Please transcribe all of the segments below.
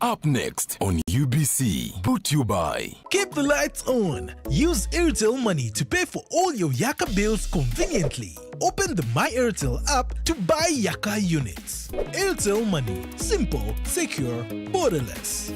Up next on UBC, brought to you by. Keep the lights on. Use Airtel Money to pay for all your Yaka bills conveniently. Open the My Airtel app to buy Yaka units. Airtel Money. Simple, secure, borderless.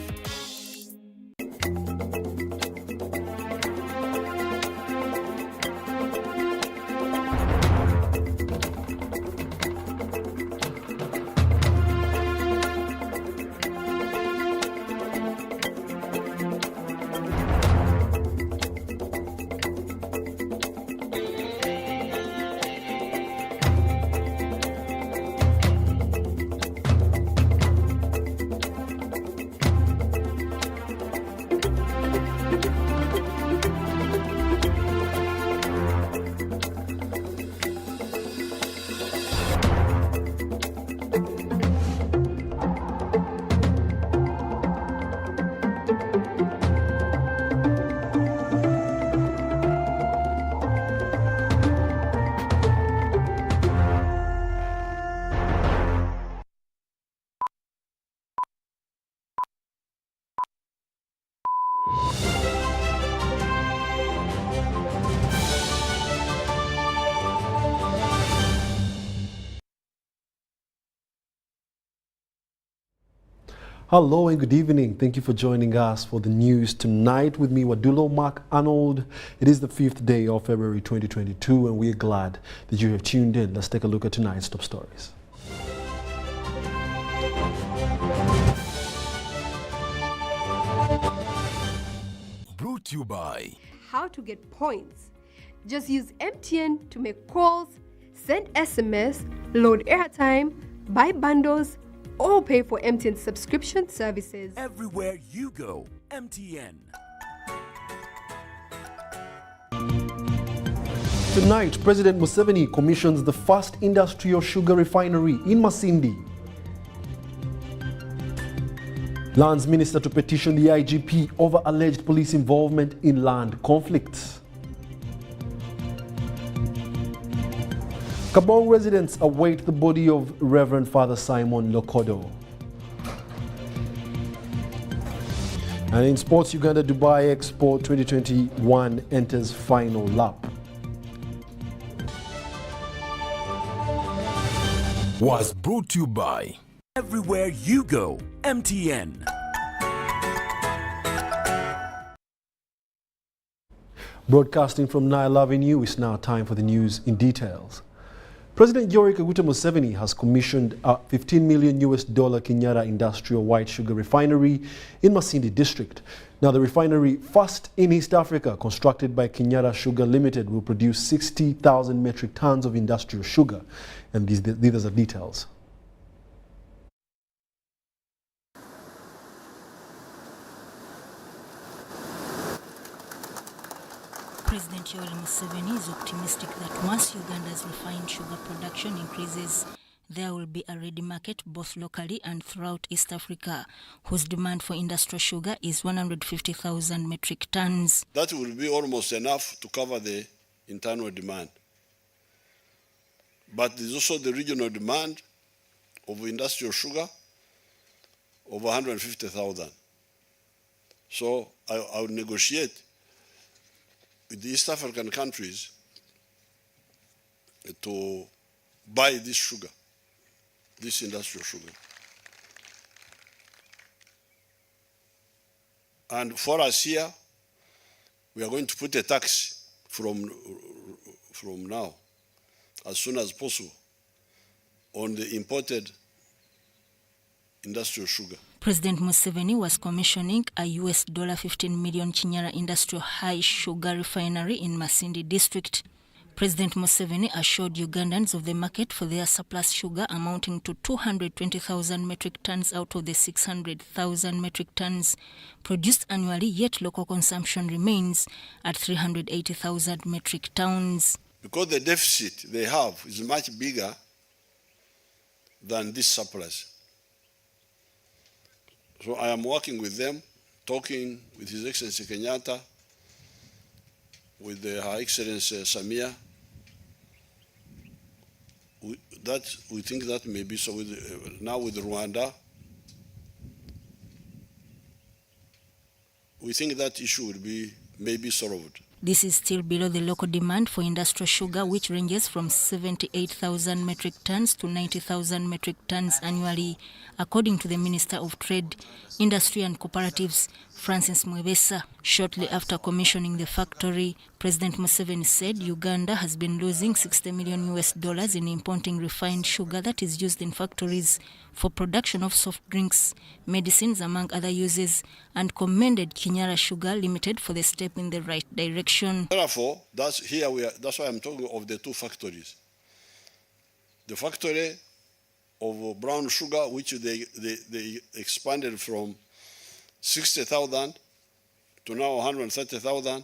Hello and good evening. Thank you for joining us for the news tonight with me, Wadulo, Arnold. It is the 5th day of February 2022 and we're glad that you have tuned in. Let's take a look at tonight's top stories. Brought to you by. How to get points. Just use MTN to make calls, send SMS, load airtime, buy bundles, or pay for MTN subscription services. Everywhere you go, MTN. Tonight, President Museveni commissions the first industrial sugar refinery in Masindi. Lands Minister to petition the IGP over alleged police involvement in land conflicts. Kabong residents await the body of Reverend Father Simon Lokodo. And in sports, Uganda Dubai Expo 2021 enters final lap. Was brought to you by. Everywhere you go, MTN. Broadcasting from Nile Avenue, it's now time for the news in details. President Yoweri Kaguta Museveni has commissioned a $15 million Kinyara Industrial White Sugar Refinery in Masindi District. Now, the refinery, first in East Africa, constructed by Kinyara Sugar Limited, will produce 60,000 metric tons of industrial sugar. And these are the details. President Yoweri Museveni is optimistic that once Uganda's refined sugar production increases, there will be a ready market both locally and throughout East Africa, whose demand for industrial sugar is 150,000 metric tons. That will be almost enough to cover the internal demand. But there's also the regional demand of industrial sugar of 150,000. So I will negotiate with the East African countries to buy this sugar, this industrial sugar. And for us here, we are going to put a tax from now, as soon as possible, on the imported industrial sugar. President Museveni was commissioning a $15 million Kinyara Industrial High Sugar Refinery in Masindi District. President Museveni assured Ugandans of the market for their surplus sugar amounting to 220,000 metric tons out of the 600,000 metric tons produced annually, yet local consumption remains at 380,000 metric tons. Because the deficit they have is much bigger than this surplus. So I am working with them, talking with His Excellency Kenyatta, with Her Excellency Samia. We think that may be so now with Rwanda, we think that issue will may be solved. This is still below the local demand for industrial sugar, which ranges from 78,000 metric tons to 90,000 metric tons annually, according to the Minister of Trade, Industry and Cooperatives, Francis Mwebesa. Shortly after commissioning the factory, President Museveni said Uganda has been losing $60 million in importing refined sugar that is used in factories for production of soft drinks, medicines, among other uses, and commended Kinyara Sugar Limited for the step in the right direction. Therefore, that's why I'm talking of the two factories. The factory of brown sugar, which they expanded from 60,000 to now 130,000,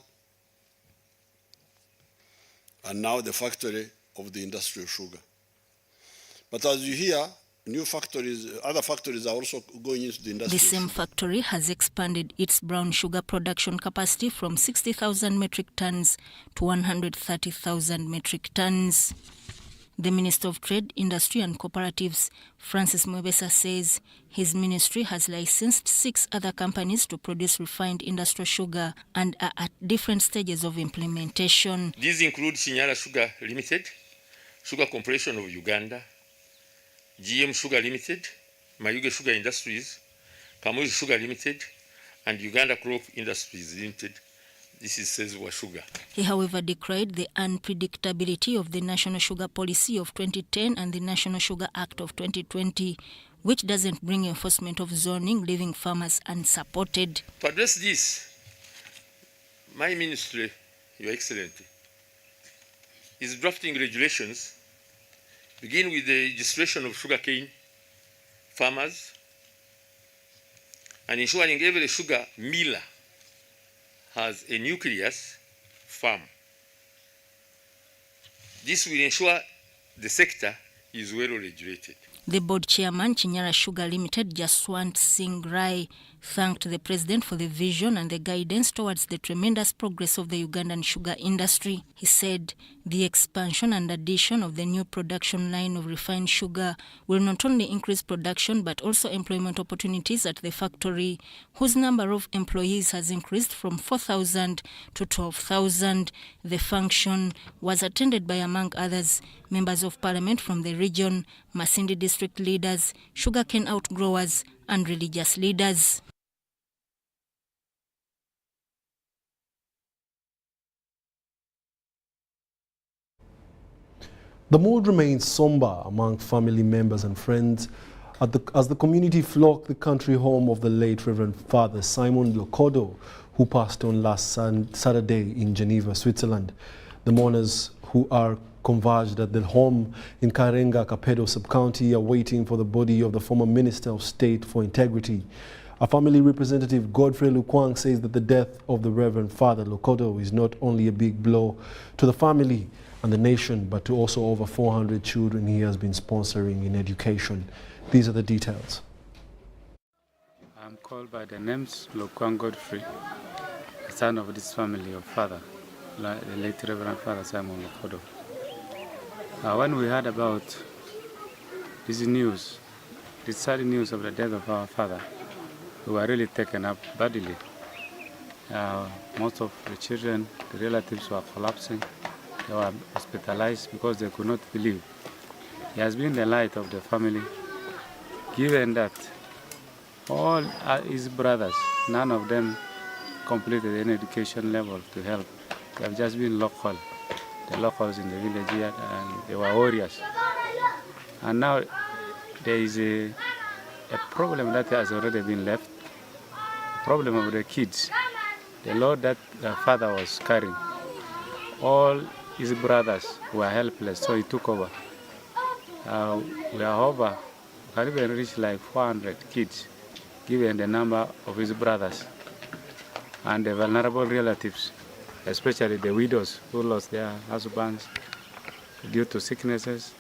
and now the factory of the industrial sugar. But as you hear, new factories, other factories are also going into the industry. The same factory has expanded its brown sugar production capacity from 60,000 metric tons to 130,000 metric tons. The Minister of Trade, Industry and Cooperatives, Francis Mwebesa, says his ministry has licensed 6 other companies to produce refined industrial sugar and are at different stages of implementation. These include Kinyara Sugar Limited, Sugar Corporation of Uganda, GM Sugar Limited, Mayuge Sugar Industries, Kamuzu Sugar Limited, and Uganda Crop Industries Limited. This is Sezwa Sugar. He, however, decried the unpredictability of the National Sugar Policy of 2010 and the National Sugar Act of 2020, which doesn't bring enforcement of zoning, leaving farmers unsupported. To address this, my ministry, Your Excellency, is drafting regulations, begin with the registration of sugarcane farmers and ensuring every sugar miller has a nucleus farm. This will ensure the sector is well regulated. The board chairman, Kinyara Sugar Limited, Jaswant Singh Rai, thanked the president for the vision and the guidance towards the tremendous progress of the Ugandan sugar industry. He said the expansion and addition of the new production line of refined sugar will not only increase production but also employment opportunities at the factory, whose number of employees has increased from 4,000 to 12,000. The function was attended by, among others, members of parliament from the region, Masindi district leaders, sugarcane outgrowers, and religious leaders. The mood remains somber among family members and friends as the community flock the country home of the late Reverend Father Simon Lokodo, who passed on last Saturday in Geneva, Switzerland. The mourners, who are converged at the home in Karenga, Kapedo sub-county, are waiting for the body of the former Minister of State for Integrity. A family representative, Godfrey Lukwang, says that the death of the Reverend Father Lokodo is not only a big blow to the family and the nation, but to also over 400 children he has been sponsoring in education. These are the details. I'm called by the names Lukwang Godfrey, son of this family of father, the late Reverend Father Simon Lokodo. When we heard about this news, the sad news of the death of our father, we were really taken up badly. Most of the children, the relatives were collapsing. They were hospitalized because they could not believe. He has been the light of the family, given that all his brothers, none of them completed any education level to help. They have just been local. The locals in the village here, and they were warriors. And now there is a problem that has already been left, the problem of the kids. The load that the father was carrying, all his brothers were helpless, so he took over. We are over, can even reach like 400 kids, given the number of his brothers and the vulnerable relatives, especially the widows who lost their husbands due to sicknesses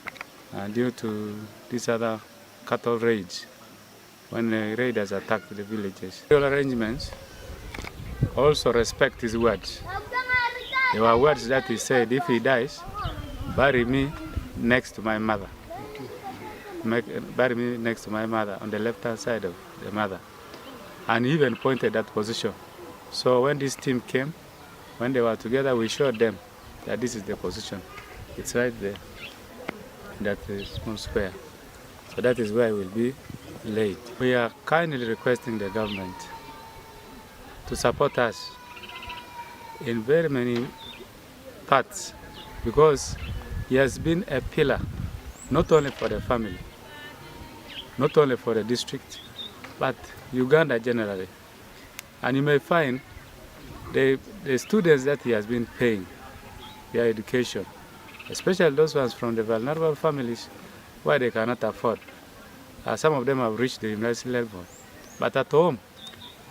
and due to these other cattle raids when the raiders attacked the villages. All arrangements also respect his words. There were words that he said, if he dies, bury me next to my mother. Bury me next to my mother on the left-hand side of the mother. And he even pointed that position So when this team came, when they were together, we showed them that this is the position. It's right there, in that small square. So that is where it will be laid. We are kindly requesting the government to support us in very many parts, because he has been a pillar, not only for the family, not only for the district, but Uganda generally. And you may find the students that he has been paying their education, especially those ones from the vulnerable families where they cannot afford. Some of them have reached the university level. But at home,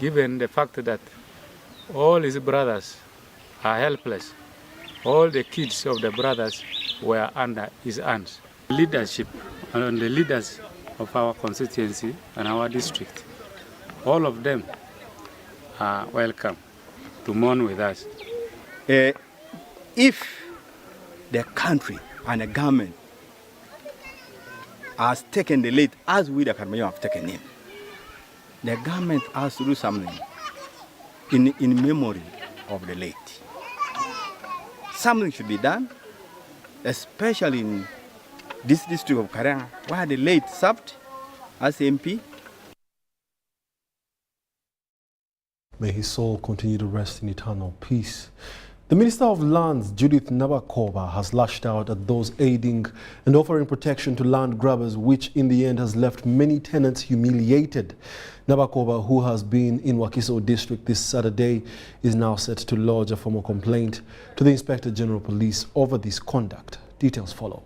given the fact that all his brothers are helpless, all the kids of the brothers were under his hands. Leadership and the leaders of our constituency and our district, all of them are welcome to mourn with us. If the country and the government has taken the lead as we the Carmello have taken him, the government has to do something in memory of the late. Something should be done, especially in this district of Karanga, where the late served as MP. May his soul continue to rest in eternal peace. The Minister of Lands, Judith Nabakoba, has lashed out at those aiding and offering protection to land grabbers, which in the end has left many tenants humiliated. Nabakoba, who has been in Wakiso district this Saturday, is now set to lodge a formal complaint to the Inspector General Police over this conduct. Details follow.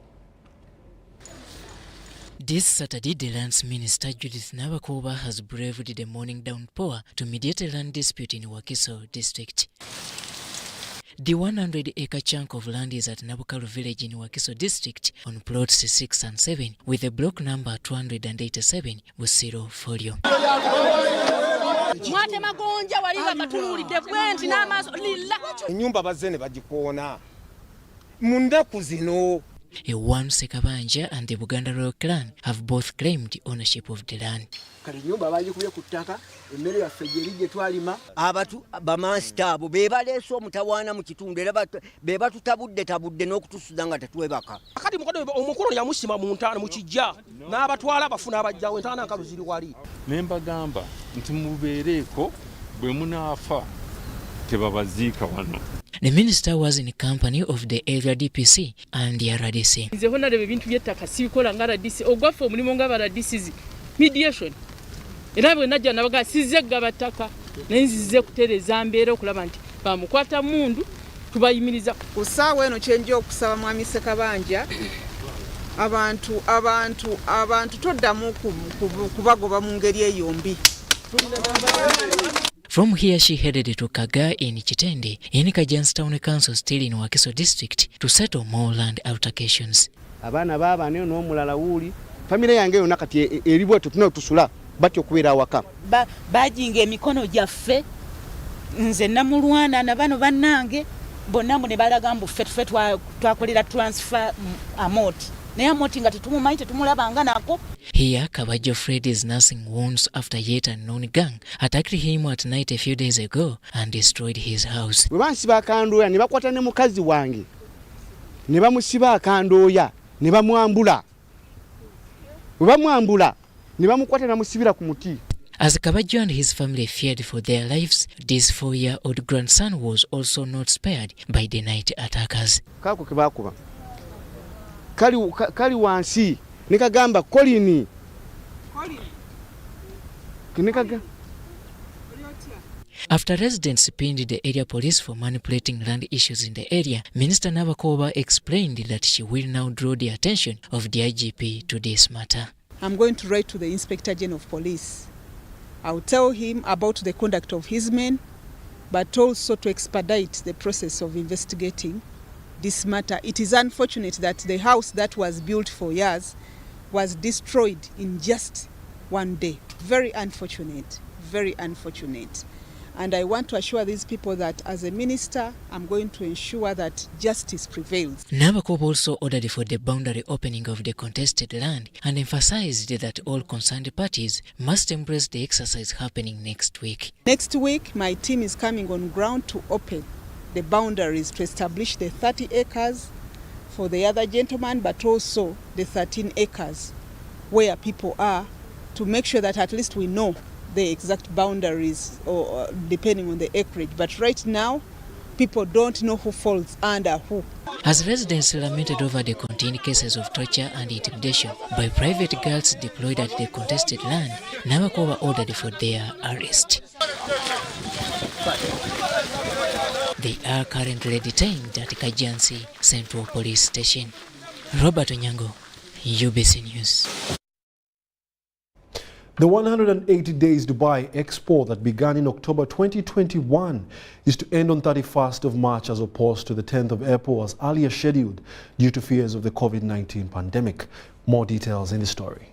This Saturday, the Lands Minister Judith Nabakoba has braved the morning downpour to mediate a land dispute in Wakiso district. The 100-acre chunk of land is at Nabukalo village in Wakiso district on plots 6 and 7 with a block number 287 Busiro Folio. One Sekabanja and the Buganda Royal clan have both claimed ownership of the land. Abatu bamansitabo bebaleso mutawana mu kitundu era bebatutabude n'okutusudanga tetwebaka kati mukado omukulu yamusima mu ntana mu kijja n'abatwala abafuna abajjawo ntana nkaluziri wali nemba gamba nti mubeereko bwe munaafa tebabaziika wano. The minister was in company of the area DPC and the RDC. Nze hona lebe bintu byettaka sibikola nga RDC ogwafe omulimu nga RDC mediation. Era bwe najja nabaga sizegga bataka nenzize kutereza mbeera okulaba nti bamukwata mundu tubayimiriza. Usaawa eno kyenjo okusaba mwami Sekabanja abantu toddamu kubagoba mu ngeri eyombi. From here, she headed to Kaga in Chitende, in Kajanstown Council, still in Wakiso district, to settle more land altercations. Abana baba ne no mulala wuli family yange yonna kati eribo tutuna tusula batyo kubeera waka bajinga emikono gyaffe nze namulwana na bano bannange bonna mu ne balaga mbu ffe twakolera transfer amount naye amount nga tetumumanyi tetumulabanga nako. Here, Kabajo Fred is nursing wounds after yet unknown gang attacked him at night a few days ago and destroyed his house. We bansiba akandooya ne bakwata ne mukazi wange ne bamusiba akandooya ne bamwambula ne bamukwata na musibira ku muti. As Kabajo and his family feared for their lives, this 4-year-old grandson was also not spared by the night attackers. Kako kebakuba kali wansi nikagamba Colin After residents pinned the area police for manipulating land issues in the area, Minister Nabakoba explained that she will now draw the attention of the IGP to this matter. I'm going to write to the Inspector General of Police. I'll tell him about the conduct of his men, but also to expedite the process of investigating this matter. It is unfortunate that the house that was built for years was destroyed in just one day. Very unfortunate, very unfortunate. And I want to assure these people that as a minister, I'm going to ensure that justice prevails. Nabakoba also ordered for the boundary opening of the contested land and emphasized that all concerned parties must embrace the exercise happening next week. Next week, my team is coming on ground to open the boundaries to establish the 30 acres for the other gentleman, but also the 13 acres where people are, to make sure that at least we know the exact boundaries, or depending on the acreage. But right now, people don't know who falls under who. As residents lamented over the continued cases of torture and intimidation by private guards deployed at the contested land, Nabakoba ordered for their arrest. They are currently detained at Kajansi Central Police Station. Robert Onyango, UBC News. The 180 Days Dubai Expo that began in October 2021 is to end on 31st of March as opposed to the 10th of April as earlier scheduled due to fears of the COVID-19 pandemic. More details in the story.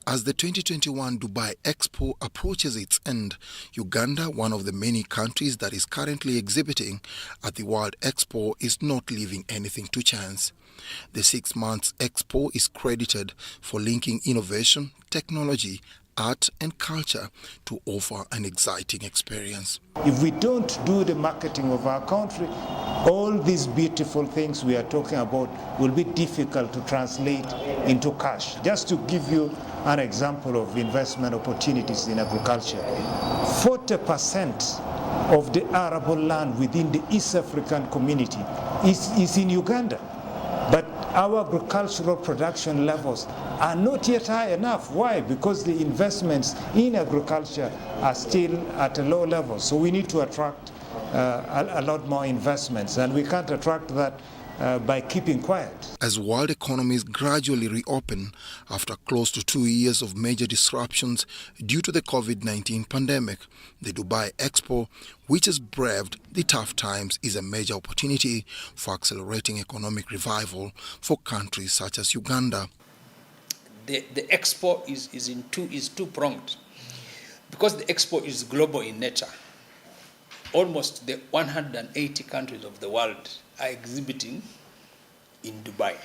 As the 2021 Dubai Expo approaches its end, Uganda, one of the many countries that is currently exhibiting at the World Expo, is not leaving anything to chance. The 6 months Expo is credited for linking innovation, technology, art and culture to offer an exciting experience. If we don't do the marketing of our country, all these beautiful things we are talking about will be difficult to translate into cash. Just to give you an example of investment opportunities in agriculture, 40% of the arable land within the East African community is in Uganda. But our agricultural production levels are not yet high enough. Why? Because the investments in agriculture are still at a low level. So we need to attract a lot more investments, and we can't attract that by keeping quiet. As world economies gradually reopen after close to 2 years of major disruptions due to the COVID-19 pandemic, the Dubai Expo, which has braved the tough times, is a major opportunity for accelerating economic revival for countries such as Uganda. The Expo is two-pronged because the Expo is global in nature. Almost the 180 countries of the world are exhibiting in Dubai,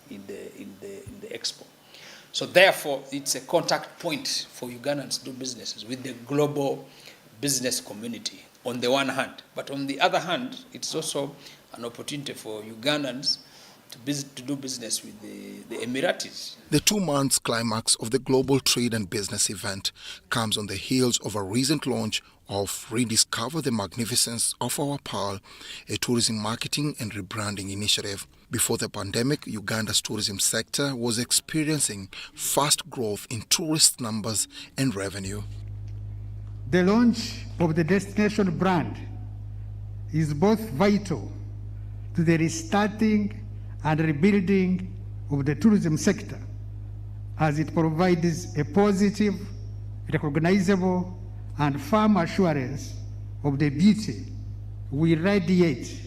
in the Expo. So therefore, it's a contact point for Ugandans to do businesses with the global business community on the one hand. But on the other hand, it's also an opportunity for Ugandans to do business with the Emiratis. The 2 months climax of the Global Trade and Business event comes on the heels of a recent launch of Rediscover the Magnificence of Our Pearl, a tourism marketing and rebranding initiative. Before the pandemic, Uganda's tourism sector was experiencing fast growth in tourist numbers and revenue. The launch of the destination brand is both vital to the restarting and rebuilding of the tourism sector, as it provides a positive, recognizable, and firm assurance of the beauty we radiate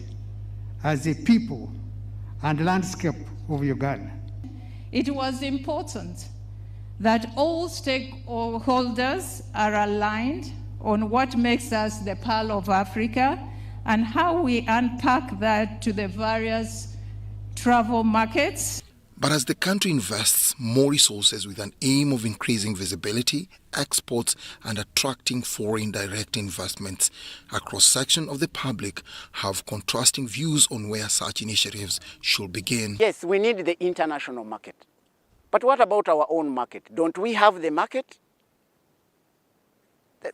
as a people and landscape of Uganda. It was important that all stakeholders are aligned on what makes us the Pearl of Africa and how we unpack that to the various travel markets. But as the country invests more resources with an aim of increasing visibility, exports and attracting foreign direct investments, a cross-section of the public have contrasting views on where such initiatives should begin. Yes, we need the international market. But what about our own market? Don't we have the market?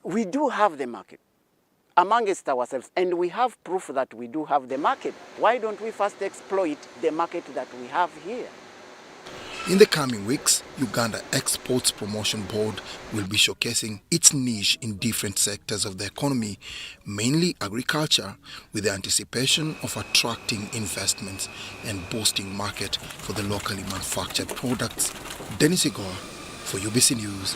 We do have the market amongst ourselves, and we have proof that we do have the market. Why don't we first exploit the market that we have here? In the coming weeks, Uganda Exports Promotion Board will be showcasing its niche in different sectors of the economy, mainly agriculture, with the anticipation of attracting investments and boosting market for the locally manufactured products. Dennis Igor for UBC News.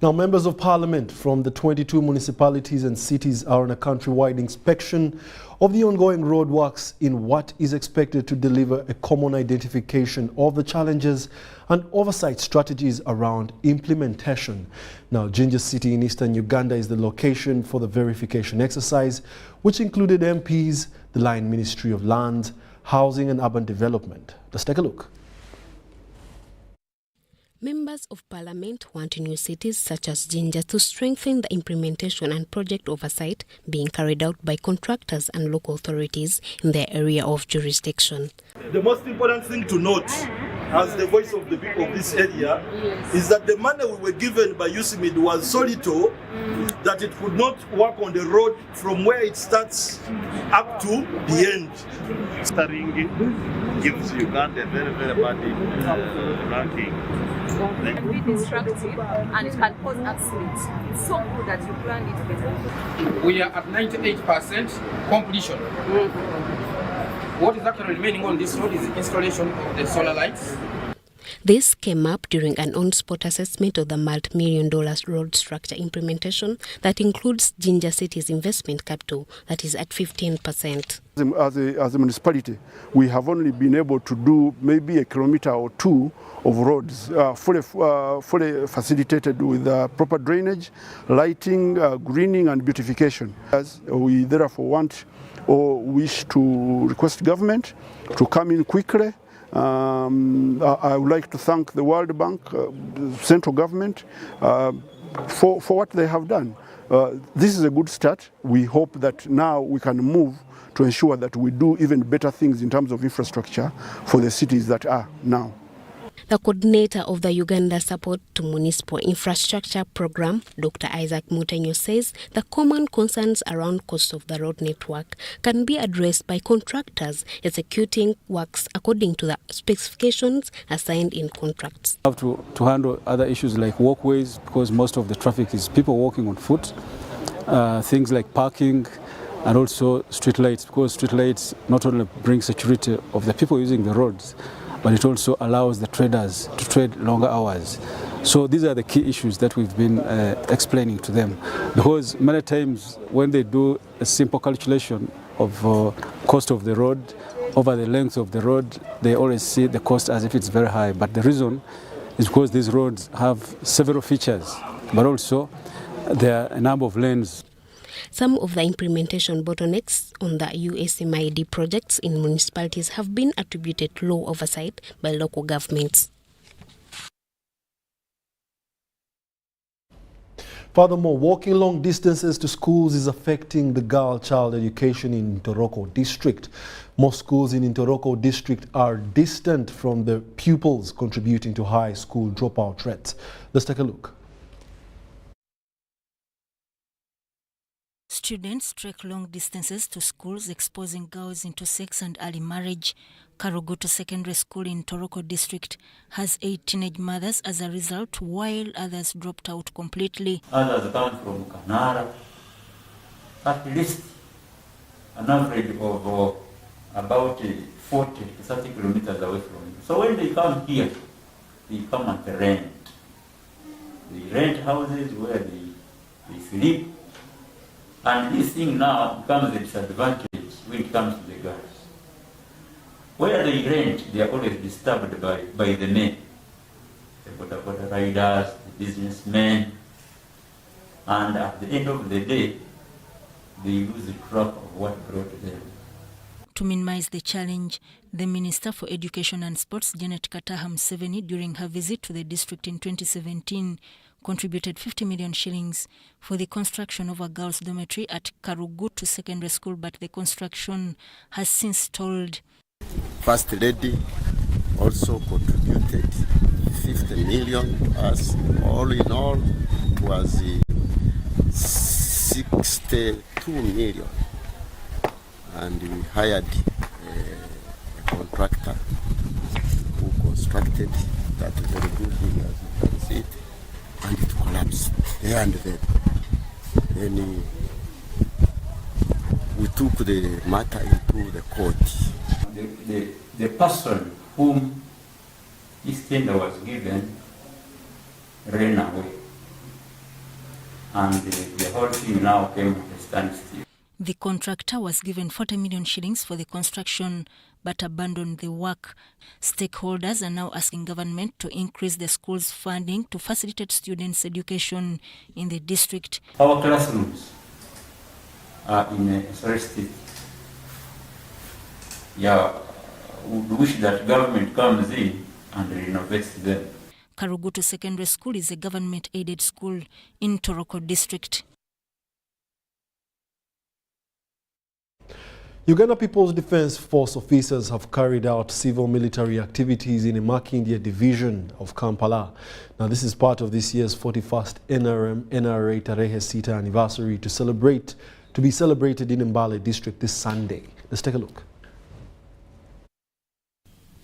Now, members of parliament from the 22 municipalities and cities are on a countrywide inspection of the ongoing roadworks in what is expected to deliver a common identification of the challenges and oversight strategies around implementation. Now, Jinja City in eastern Uganda is the location for the verification exercise, which included MPs, the Line Ministry of Lands, Housing and Urban Development. Let's take a look. Members of Parliament want new cities such as Jinja to strengthen the implementation and project oversight being carried out by contractors and local authorities in their area of jurisdiction. The most important thing to note, as the voice of the people of this area, is that the money we were given by UCMID was so little that it could not work on the road from where it starts up to the end. Starting gives Uganda a very, very bad ranking. It can be destructive and it can cause accidents. It's so good that you planned it better. We are at 98% completion. What is actually remaining on this road is the installation of the solar lights. This came up during an on-spot assessment of the multi-million-dollar road structure implementation that includes Jinja City's investment capital that is at 15%. As a municipality, we have only been able to do maybe a kilometer or two of roads fully facilitated with proper drainage, lighting, greening and beautification. As we therefore want or wish to request government to come in quickly. I would like to thank the World Bank, central government, for what they have done. This is a good start. We hope that now we can move to ensure that we do even better things in terms of infrastructure for the cities that are now. The coordinator of the Uganda Support to Municipal Infrastructure Program, Dr. Isaac Mutenyo, says the common concerns around cost of the road network can be addressed by contractors executing works according to the specifications assigned in contracts. We have to handle other issues like walkways, because most of the traffic is people walking on foot, things like parking, and also street lights, because street lights not only bring security of the people using the roads, but it also allows the traders to trade longer hours. So these are the key issues that we've been explaining to them, because many times when they do a simple calculation of cost of the road over the length of the road, they always see the cost as if it's very high. But the reason is because these roads have several features, but also there are a number of lanes. Some of the implementation bottlenecks on the USMID projects in municipalities have been attributed to low oversight by local governments. Furthermore, walking long distances to schools is affecting the girl-child education in Ntoroko district. Most schools in Ntoroko district are distant from the pupils, contributing to high school dropout rates. Let's take a look. Students trek long distances to schools, exposing girls into sex and early marriage. Karugutu Secondary School in Ntoroko district has 8 teenage mothers as a result, while others dropped out completely. Others come from Kanara, at least an average of about 40 to 30 kilometers away from you. So when they come here, they come at rent. They rent houses where they sleep. And this thing now becomes a disadvantage when it comes to the girls. Where they rent, they are always disturbed by the men, the boda riders, the businessmen, and at the end of the day, they lose track of what brought them. To minimize the challenge, the Minister for Education and Sports, Janet Kataha Museveni, during her visit to the district in 2017, contributed 50 million shillings for the construction of a girls' dormitory at Karugutu Secondary School, but the construction has since stalled. First Lady also contributed 50 million to us. All in all, it was 62 million. And we hired a contractor who constructed that very good thing, as you can see it. And it collapsed there and then. Then we took the matter into the court. The person whom this tender was given ran away. and the whole thing now came to a standstill. The contractor was given 40 million shillings for the construction but abandoned the work. Stakeholders are now asking government to increase the school's funding to facilitate students' education in the district. Our classrooms are in a sorry state. We wish that government comes in and renovates them. Karugutu Secondary School is a government-aided school in Toroko district. Uganda People's Defence Force officers have carried out civil-military activities in a Makindia division of Kampala. Now, this is part of this year's 41st NRA Tarehe Sita anniversary to be celebrated in Mbale district this Sunday. Let's take a look.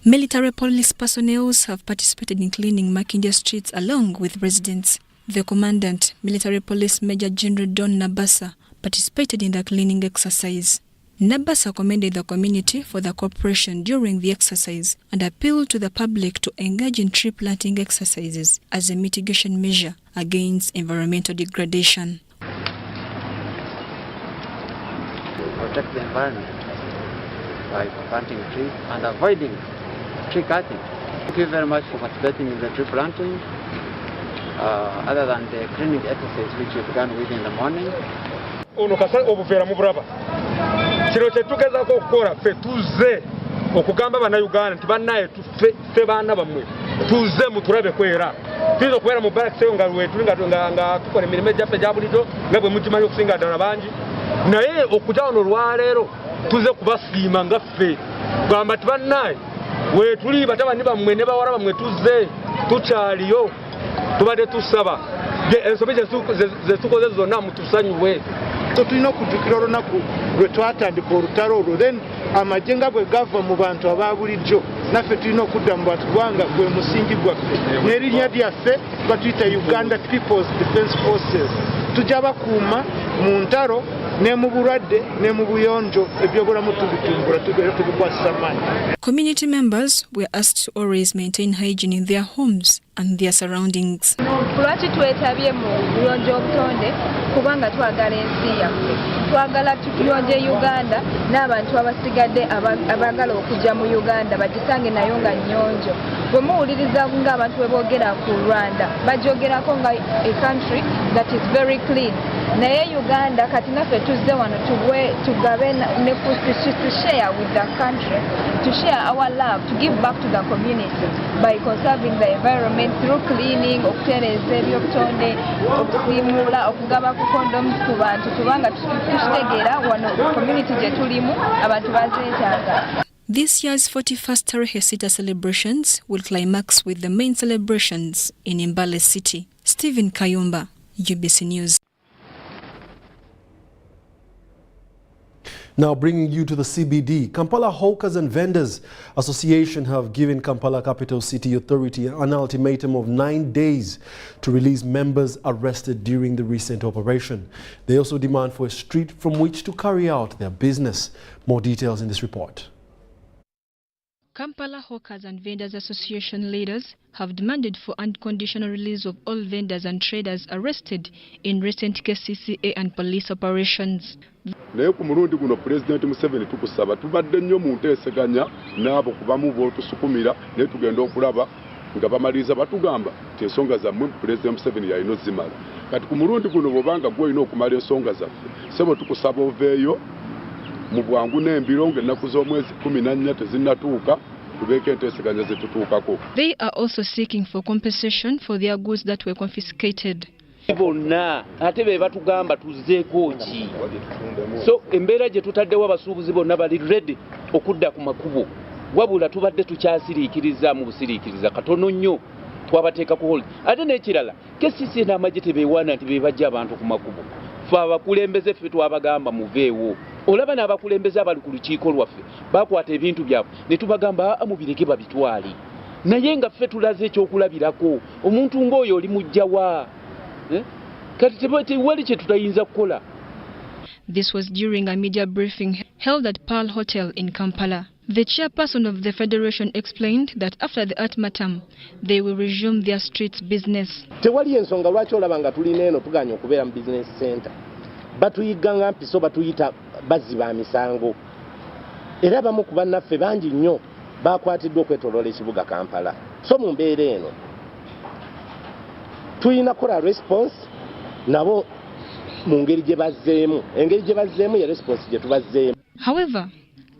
Military police personnel have participated in cleaning Makindia streets along with residents. The commandant, Military Police Major General Don Nabasa, participated in the cleaning exercise. Nabasa commended the community for the cooperation during the exercise and appealed to the public to engage in tree planting exercises as a mitigation measure against environmental degradation. Protect the environment by planting trees and avoiding tree cutting. Thank you very much for participating in the tree planting. Other than the cleaning exercise which you began with in the morning. Kino kyetugezako okukola ffe tuzze okugamba bannayuganda nti bannaye ffe baana bammwe tuzze mutulabe kwera tuyinza okubeera mu balakiseyo nga wetuli nga tukola emirimu egyaffe gya bulijjo nga bwe mugimanyi okusinga ddala bangi naye okujja wano olwaleero tuzze kubasiima nga ffe kugamba nti bannaye wetuli batabani bammwe ne bawala bammwe tuzze tukyaliyo tubadde tusaba ensobi ze tukoze zonna mutusanyuwe. Tulina okujjukira olunaku lwe twatandika olutalo olwo then amagye nga bwe gava mu bantu aba bulijjo naffe tulina okudda mu bantu kubanga gwe musingi gwaffe n'erinnya lyaffe batuyita Uganda People's Defence Forces tujja bakuuma mu ntalo ne mu bulwadde ne mu buyonjo ebyobulamu tubitumbula tubeere tubikwasisa maanyi. Community members were asked to always maintain hygiene in their homes and their surroundings. Lwaki twetabye mu buyonjo obutonde kubanga twagala ensi yaffe twagala tuyonje Uganda n'abantu abasigadde abagala okujja mu Uganda bagisange nayo nga nnyonjo. Bwe muwuliriza ng'abantu bwe boogera ku Rwanda bajogerako nga a country that is very clean. Naye Uganda kati naffe tuzze wano tugabe ne to share with the country, to share our love, to give back to the community by conserving the environment through cleaning, okutereeza ebyobutonde, okusiimula, okugaba ku condoms ku bantu kubanga tukitegeera wano community gye tulimu abantu bazeetaaga. This year's 41st Tarehe Sita celebrations will climax with the main celebrations in Mbale City. Stephen Kayumba, UBC News. Now bringing you to the CBD, Kampala Hawkers and Vendors Association have given Kampala Capital City Authority an ultimatum of 9 days to release members arrested during the recent operation. They also demand for a street from which to carry out their business. More details in this report. Kampala Hawkers and Vendors Association leaders have demanded for unconditional release of all vendors and traders arrested in recent KCCA and police operations. Naye ku mulundi guno President Museveni tukusaba tubadde nnyo mu nteeseganya n'abo kubamu b'otusukumira naye tugenda okulaba nga bamaliriza batugamba nti ensonga zammwe President Museveni yalina ozimala. Kati ku mulundi guno bw'obanga gwe olina okumala ensonga zaffe ssebo tukusaba oveeyo mu bwangu n'embiro ng'ennaku z'omwezi 14 tezinnatuuka tubeeko enteeseganya ze tutuukako. They are also seeking for compensation for their goods that were confiscated. Bonna ate be batugamba tuzzeeko ki? So embeera gye tutaddewo abasuubuzi bonna bali ready okudda ku makubo wabula tubadde tukyasiriikiriza mu busiriikiriza katono nnyo twabateeka ku hold. Ate n'ekirala KCCA n'amagye tebeewaana nti beebajja abantu ku makubo ffe abakulembeze ffe twabagamba muveewo. Olaba n'abakulembeze abali ku lukiiko lwaffe bakwata ebintu byabwe ne tubagamba mubireke babitwale naye nga ffe tulaze ekyokulabirako omuntu ng'oyo oli mujjawa kati tewali kye tutayinza kukola. This was during a media briefing held at Pearl Hotel in Kampala. The chairperson of the federation explained that after the ultimatum, they will resume their streets business. Tewali ensonga lwaki olabanga tulina eno tuganya okubeera mu business center. Batuyiganga mpiso batuyita baziba misango. Era abamu ku bannaffe bangi nnyo bakwatiddwa okwetoloola ekibuga Kampala. So mu mbeera eno tulina kola response nabo mu ngeri gye bazzeemu. Engeri gye bazzeemu ye response gye tubazzeemu. However,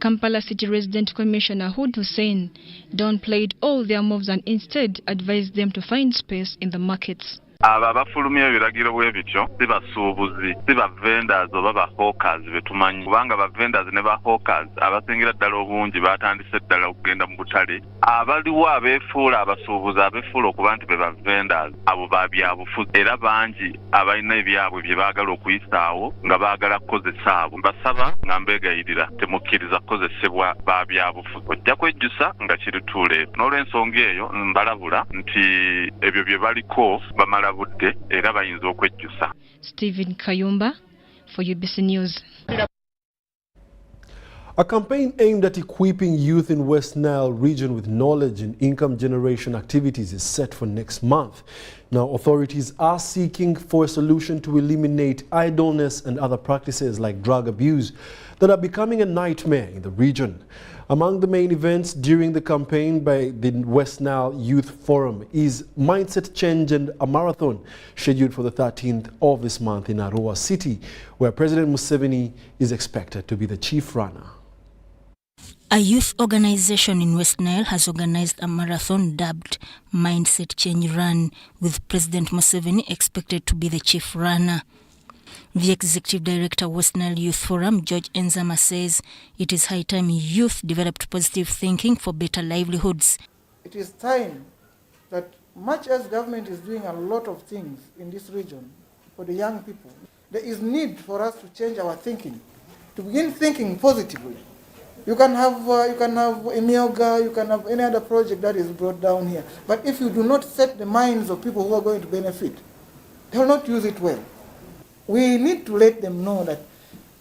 Kampala City Resident Commissioner Hood Hussein downplayed all their moves and instead advised them to find space in the markets. abo abafulumya ebiragiro bwe bityo si basuubuzi si ba vendors oba ba hawkers betumanyi kubanga ba vendors ne ba hawkers abasingira ddala obungi batandise ddala okugenda mu butale abaliwo abeefuula abasuubuzi abeefuula okuba nti be ba vendors abo babyabufuzi era bangi abalina ebyabwe bye baagala okuyisaawo nga baagala kukozesa abo mbasaba nga mbeegayirira temukkiriza kukozesebwa babyabufuzi ojja kwejjusa nga kiri tuule n'olw'ensonga eyo mbalabula nti ebyo bye baliko bamala era bayinza okwejjusa. Stephen Kayumba for UBC News. A campaign aimed at equipping youth in West Nile region with knowledge and income generation activities is set for next month. Now, authorities are seeking for a solution to eliminate idleness and other practices like drug abuse that are becoming a nightmare in the region. Among the main events during the campaign by the West Nile Youth Forum is Mindset Change and a marathon scheduled for the 13th of this month in Arua City, where President Museveni is expected to be the chief runner. A youth organization in West Nile has organized a marathon dubbed Mindset Change Run, with President Museveni expected to be the chief runner. The Executive Director, West Nile Youth Forum, George Enzama, says it is high time youth developed positive thinking for better livelihoods. It is time that much as government is doing a lot of things in this region for the young people, there is need for us to change our thinking, to begin thinking positively. You can have Emioga, you can have any other project that is brought down here. But if you do not set the minds of people who are going to benefit, they will not use it well. We need to let them know that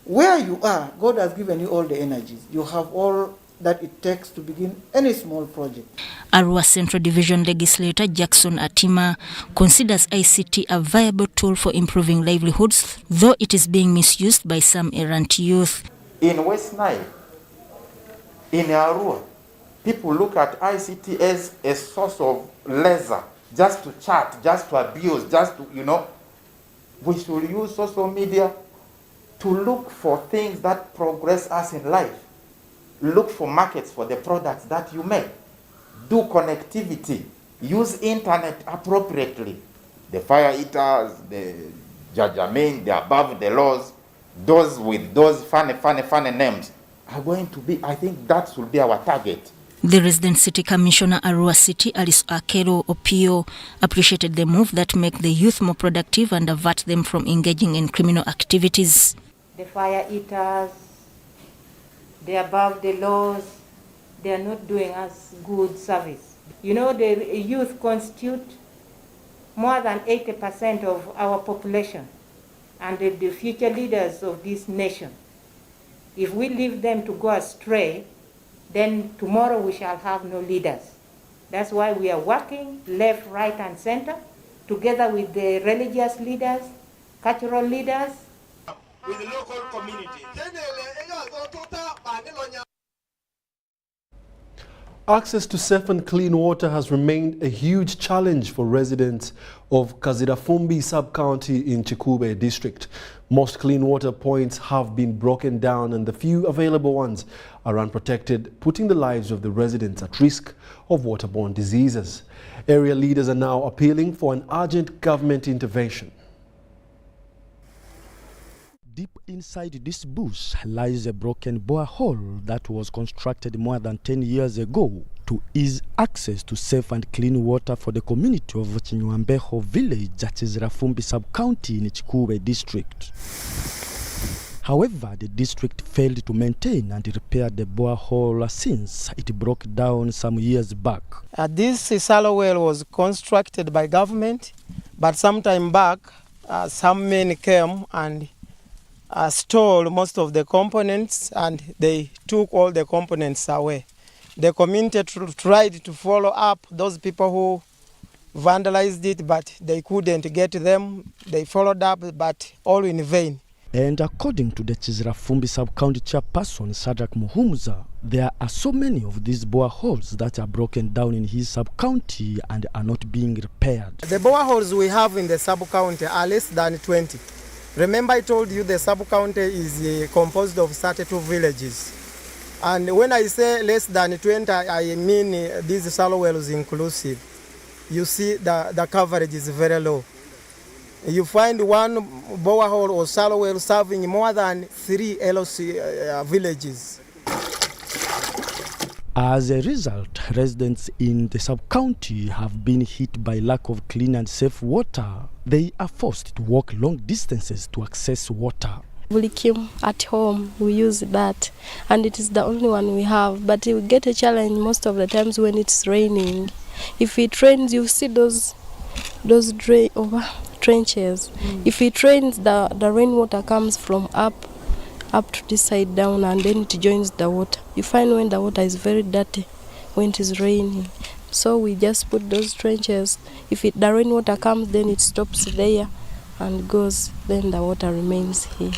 where you are, God has given you all the energies. You have all that it takes to begin any small project. Arua Central Division Legislator Jackson Atima considers ICT a viable tool for improving livelihoods, though it is being misused by some errant youth. In West Nile, in Arua, people look at ICT as a source of leisure, just to chat, just to abuse, just to, we should use social media to look for things that progress us in life. Look for markets for the products that you make. Do connectivity. Use internet appropriately. The fire eaters, the Jajamin, the above the laws, those with those funny names are going to be, I think that will be our target. The resident city commissioner Arua City, Alice Akero Opio, appreciated the move that make the youth more productive and avert them from engaging in criminal activities. The fire eaters, they above the laws, they are not doing us good service. The youth constitute more than 80% of our population and the future leaders of this nation. If we leave them to go astray, then tomorrow we shall have no leaders. That's why we are working left, right, and center, together with the religious leaders, cultural leaders. With the local community. Access to safe and clean water has remained a huge challenge for residents of Kazirafumbi sub-county in Chikube district. Most clean water points have been broken down and the few available ones are unprotected, putting the lives of the residents at risk of waterborne diseases. Area leaders are now appealing for an urgent government intervention. Deep inside this bush lies a broken borehole that was constructed more than 10 years ago to ease access to safe and clean water for the community of Chinyuambeho village at Kazirafumbi sub-county in Chikube district. However, the district failed to maintain and repair the borehole since it broke down some years back. This shallow well was constructed by government, but some time back, some men came and stole most of the components, and they took all the components away. The community tried to follow up those people who vandalized it, but they couldn't get them. They followed up, but all in vain. And according to the Chizrafumbi sub-county chairperson, Sadrak Muhumuza, there are so many of these boreholes that are broken down in his sub-county and are not being repaired. The boreholes we have in the sub-county are less than 20. Remember I told you the sub-county is composed of 32 villages. And when I say less than 20, I mean these shallow wells inclusive. You see the coverage is very low. You find one borehole or shallow well serving more than 3 LOC villages. As a result, residents in the sub-county have been hit by lack of clean and safe water. They are forced to walk long distances to access water. At home, we use that, and it is the only one we have. But we get a challenge most of the times when it's raining. If it rains, you see those trenches. If it rains, the rainwater comes from up to this side down, and then it joins the water. You find when the water is very dirty when it is raining. So we just put those trenches. If the rainwater comes, then it stops there and goes. Then the water remains here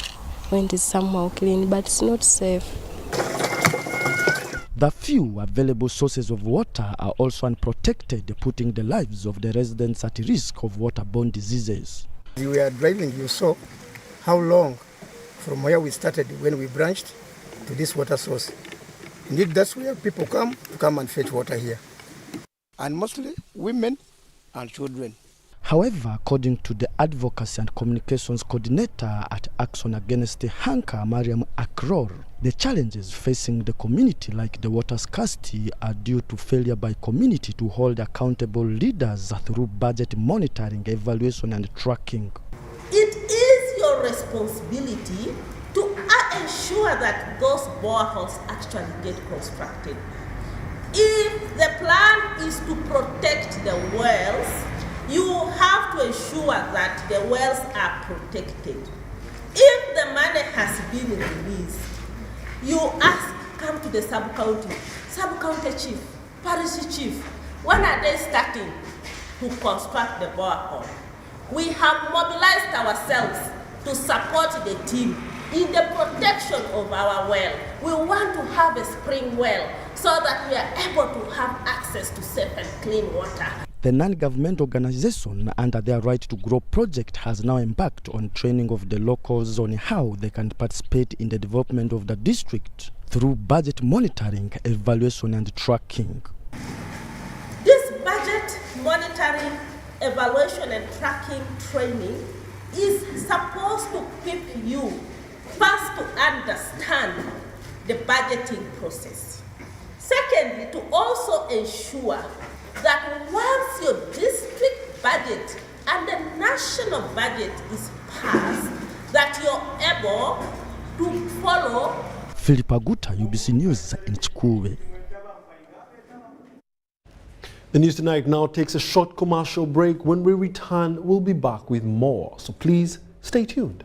when it is somehow clean, but it's not safe. The few available sources of water are also unprotected, putting the lives of the residents at risk of waterborne diseases. We are driving, you saw how long from where we started when we branched to this water source. Indeed, that's where people come and fetch water here. And mostly women and children. However, according to the Advocacy and Communications Coordinator at AFCON Against Hunger, Mariam Akror, the challenges facing the community, like the water scarcity, are due to failure by community to hold accountable leaders through budget monitoring, evaluation and tracking. It is your responsibility to ensure that those boreholes actually get constructed. If the plan is to protect the wells, you have to ensure that the wells are protected. If the money has been released, you come to the sub-county chief, parish chief, when are they starting to construct the borehole? We have mobilized ourselves to support the team in the protection of our well. We want to have a spring well so that we are able to have access to safe and clean water. The non-government organization under their Right to Grow project has now embarked on training of the locals on how they can participate in the development of the district through budget monitoring, evaluation and tracking. This budget monitoring, evaluation and tracking training is supposed to equip you first to understand the budgeting process. Secondly, to also ensure that once your district budget and the national budget is passed, that you're able to follow. Philip Aguta, UBC News in Chikuwe. The News Tonight now takes a short commercial break. When we return, we'll be back with more. So please stay tuned.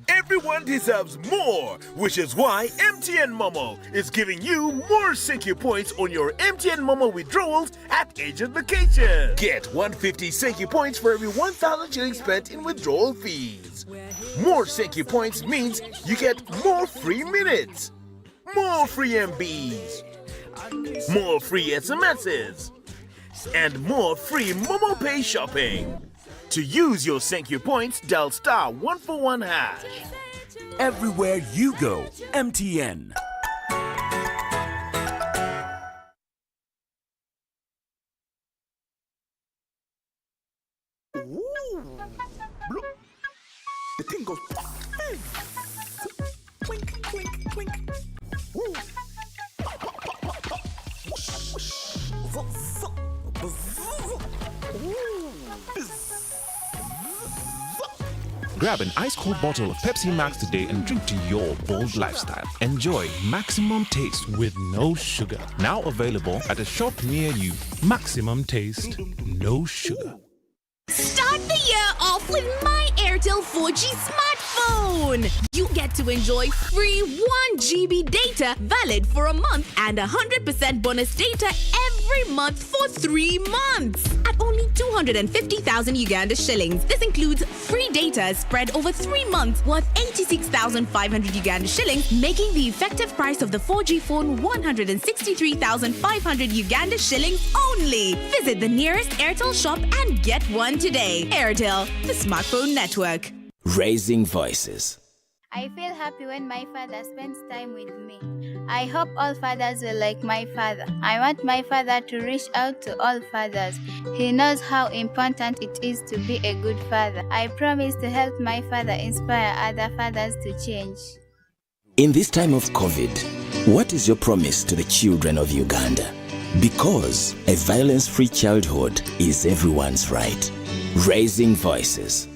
Everyone deserves more, which is why MTN Momo is giving you more Senki points on your MTN Momo withdrawals at agent location. Get 150 Senki points for every 1,000 shillings spent in withdrawal fees. More Senki points means you get more free minutes, more free MBs, more free SMSs, and more free Momo Pay shopping. To use your Senki points, dial *141#. Everywhere you go, MTN. Ooh. The thing goes. Clink, clink, clink. Ooh. Grab an ice-cold bottle of Pepsi Max today and drink to your bold lifestyle. Enjoy maximum taste with no sugar. Now available at a shop near you. Maximum taste, no sugar. Start the year off with My Airtel 4G smartphone. You get to enjoy free 1 GB data valid for a month and 100% bonus data every month for 3 months at only 250,000 Uganda shillings. This includes free data spread over 3 months worth 86,500 Uganda shillings, making the effective price of the 4G phone 163,500 Uganda shillings only. Visit the nearest Airtel shop and get one today. Airtel, the smartphone network. Raising voices. I feel happy when my father spends time with me. I hope all fathers will like my father. I want my father to reach out to all fathers. He knows how important it is to be a good father. I promise to help my father inspire other fathers to change. In this time of COVID, what is your promise to the children of Uganda? Because a violence-free childhood is everyone's right. Raising voices.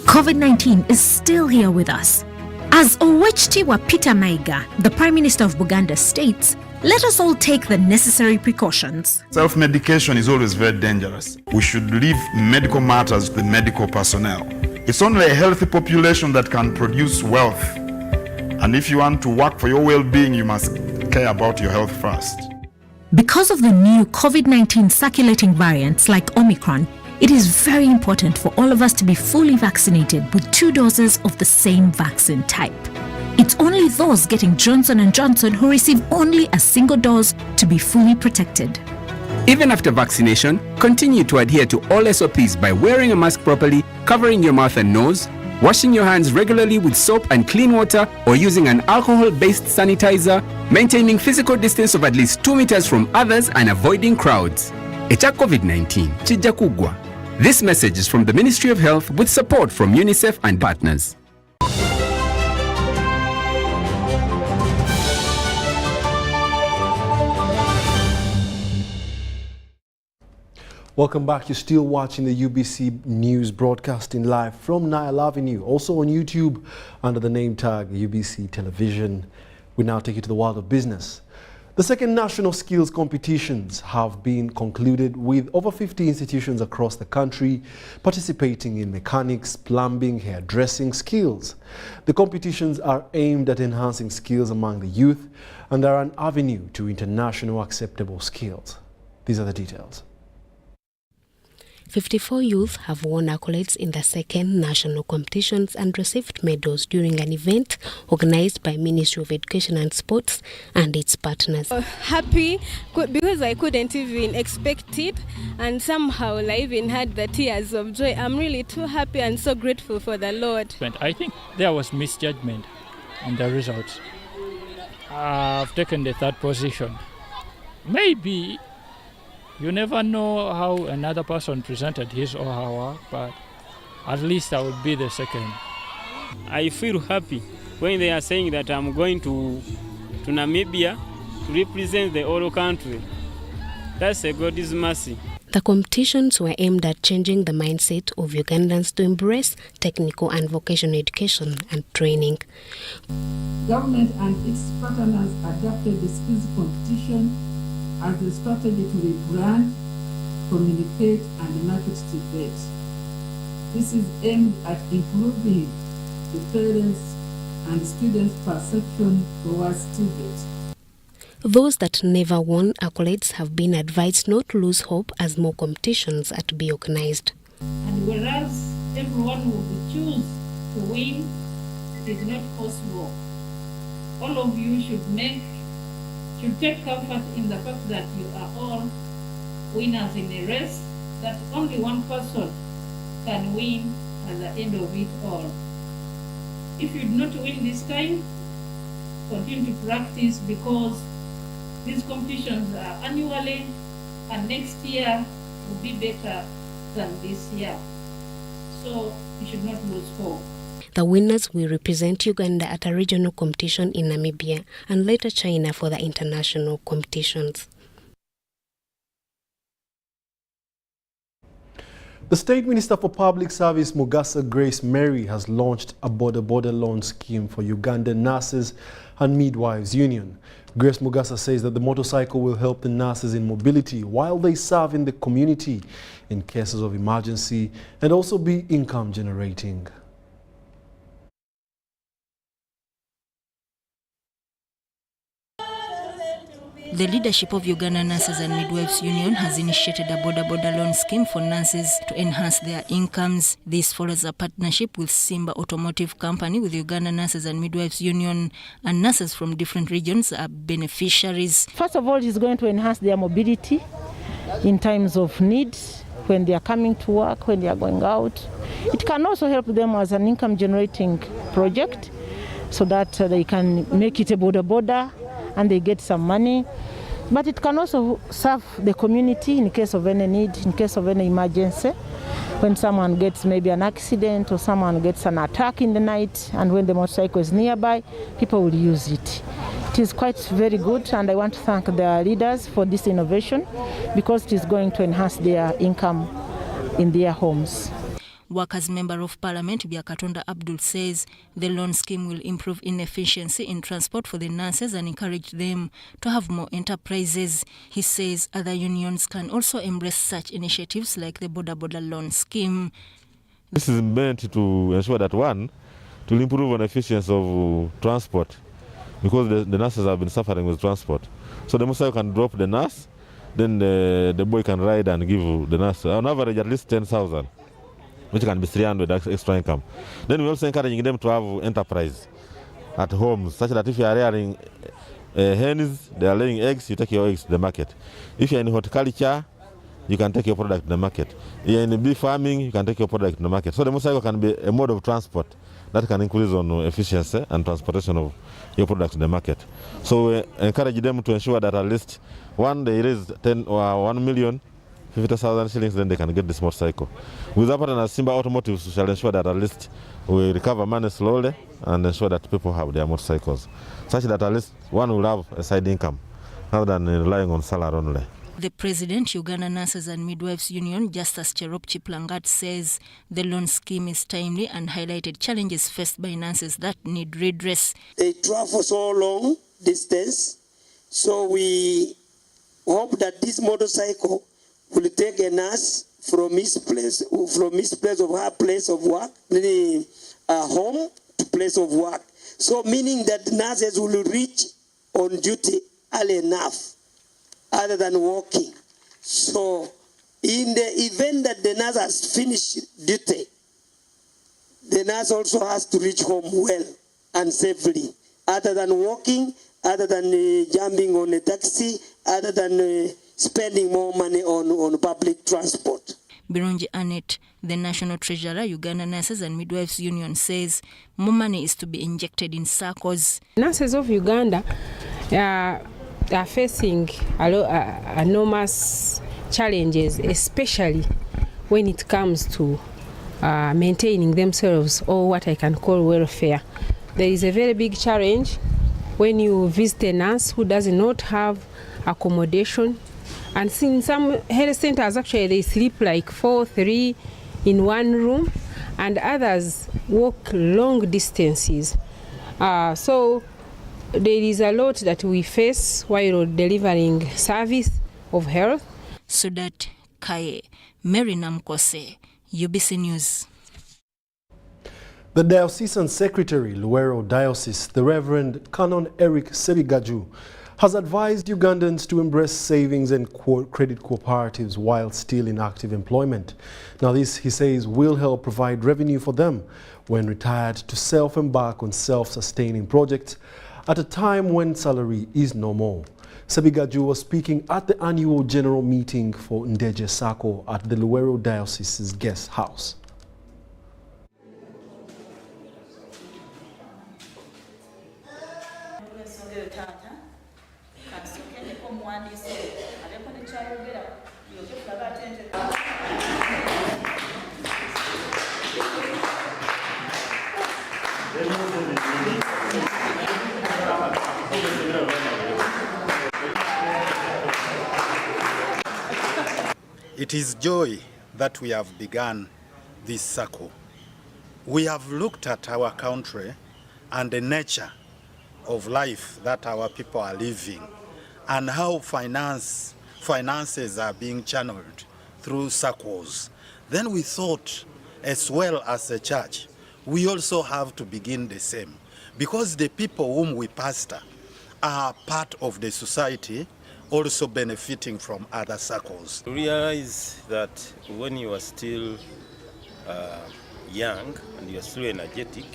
COVID-19 is still here with us. As Owechitiwa Peter Maiga, the Prime Minister of Buganda, states, let us all take the necessary precautions. Self-medication is always very dangerous. We should leave medical matters to the medical personnel. It's only a healthy population that can produce wealth. And if you want to work for your well-being, you must care about your health first. Because of the new COVID-19 circulating variants like Omicron, it is very important for all of us to be fully vaccinated with 2 doses of the same vaccine type. It's only those getting Johnson & Johnson who receive only a single dose to be fully protected. Even after vaccination, continue to adhere to all SOPs by wearing a mask properly, covering your mouth and nose, washing your hands regularly with soap and clean water or using an alcohol-based sanitizer, maintaining physical distance of at least 2 meters from others and avoiding crowds. Echa COVID-19, chija kugwa. This message is from the Ministry of Health with support from UNICEF and partners. Welcome back. You're still watching the UBC News broadcasting live from Nile Avenue, also on YouTube under the name tag UBC Television. We now take you to the world of business. The second national skills competitions have been concluded with over 50 institutions across the country participating in mechanics, plumbing, hairdressing skills. The competitions are aimed at enhancing skills among the youth and are an avenue to international acceptable skills. These are the details. 54 youth have won accolades in the second national competitions and received medals during an event organized by Ministry of Education and Sports and its partners. Happy because I couldn't even expect it, and somehow I even had the tears of joy. I'm really too happy and so grateful for the Lord. I think there was misjudgment on the results. I've taken the third position. Maybe you never know how another person presented his or her work, but at least I would be the second. I feel happy when they are saying that I'm going to Namibia to represent the whole country. That's a God's mercy. The competitions were aimed at changing the mindset of Ugandans to embrace technical and vocational education and training. Government and its partners adapted the skills competition as a strategy to rebrand, communicate, and market TVET. This is aimed at improving the parents' and students' perception towards TVET. Those that never won accolades have been advised not to lose hope as more competitions are to be organized. And whereas everyone would choose to win, it is not possible. All of you should take comfort in the fact that you are all winners in a race, that only one person can win at the end of it all. If you do not win this time, continue to practice, because these competitions are annually, and next year will be better than this year. So you should not lose hope. The winners will represent Uganda at a regional competition in Namibia and later China for the international competitions. The State Minister for Public Service, Mugasa Grace Mary, has launched a border loan scheme for Ugandan nurses and midwives union. Grace Mugasa says that the motorcycle will help the nurses in mobility while they serve in the community in cases of emergency and also be income generating. The leadership of Uganda Nurses and Midwives Union has initiated a border loan scheme for nurses to enhance their incomes. This follows a partnership with Simba Automotive Company with Uganda Nurses and Midwives Union, and nurses from different regions are beneficiaries. First of all, it's going to enhance their mobility in times of need, when they are coming to work, when they are going out. It can also help them as an income generating project so that they can make it a border and they get some money. But it can also serve the community in case of any need, in case of any emergency. When someone gets maybe an accident or someone gets an attack in the night, and when the motorcycle is nearby, people will use it. It is quite very good, and I want to thank the leaders for this innovation because it is going to enhance their income in their homes. Workers Member of Parliament Byakatonda Abdul says the loan scheme will improve efficiency in transport for the nurses and encourage them to have more enterprises. He says other unions can also embrace such initiatives like the border loan scheme. This is meant to ensure that one, to improve on efficiency of transport, because the nurses have been suffering with transport. So the motorcycle can drop the nurse, then the boy can ride and give the nurse on average at least 10,000. Which can be 300 extra income. Then we're also encouraging them to have enterprise at home, such that if you are rearing hens, they are laying eggs, you take your eggs to the market. If you're in horticulture, you can take your product to the market. If you're in bee farming, you can take your product to the market. So the motorcycle can be a mode of transport that can increase on efficiency and transportation of your product to the market. So we encourage them to ensure that at least one, they raise 1,050,000 shillings, then they can get this motorcycle. With our partner Simba Automotive, we shall ensure that at least we recover money slowly and ensure that people have their motorcycles, such that at least one will have a side income rather than relying on salary only. The President, Uganda Nurses and Midwives Union, Justice Cherop Chiplangat, says the loan scheme is timely and highlighted challenges faced by nurses that need redress. They travel so long distance, so we hope that this motorcycle will take a nurse from his place of her place of work, home to place of work. So meaning that nurses will reach on duty early enough, other than walking. So in the event that the nurse has finished duty, the nurse also has to reach home well and safely, other than walking, other than jumping on a taxi, other than spending more money on public transport. Birungi Annette, the National Treasurer, Uganda Nurses and Midwives Union, says more money is to be injected in SACCOs. Nurses of Uganda are facing enormous challenges, especially when it comes to maintaining themselves, or what I can call welfare. There is a very big challenge when you visit a nurse who does not have accommodation. And in some health centers, actually, they sleep like 4-3 in one room, and others walk long distances. So there is a lot that we face while delivering service of health. Sudat Kaye, Mary Namkose, UBC News. The Diocesan Secretary, Luwero Diocese, the Reverend Canon Eric Sebigaju, has advised Ugandans to embrace savings and credit cooperatives while still in active employment. Now this, he says, will help provide revenue for them when retired to self-embark on self-sustaining projects at a time when salary is no more. Sebigaju was speaking at the annual general meeting for Ndeje Sacco at the Luwero Diocese's guest house. It is joy that we have begun this circle. We have looked at our country and the nature of life that our people are living and how finances are being channeled through circles. Then we thought, as well as a church, we also have to begin the same, because the people whom we pastor are part of the society, also benefiting from other circles. Realize that when you are still young and you are still energetic,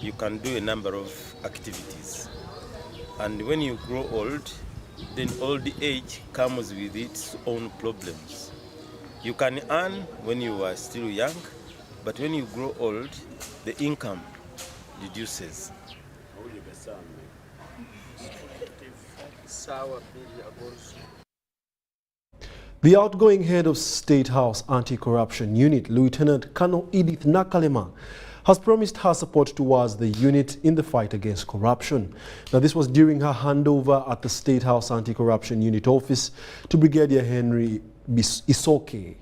you can do a number of activities. And when you grow old, then old age comes with its own problems. You can earn when you are still young, but when you grow old, the income reduces. The outgoing head of State House Anti-Corruption Unit, Lieutenant Colonel Edith Nakalema, has promised her support towards the unit in the fight against corruption. Now, this was during her handover at the State House Anti-Corruption Unit office to Brigadier Henry Isoke.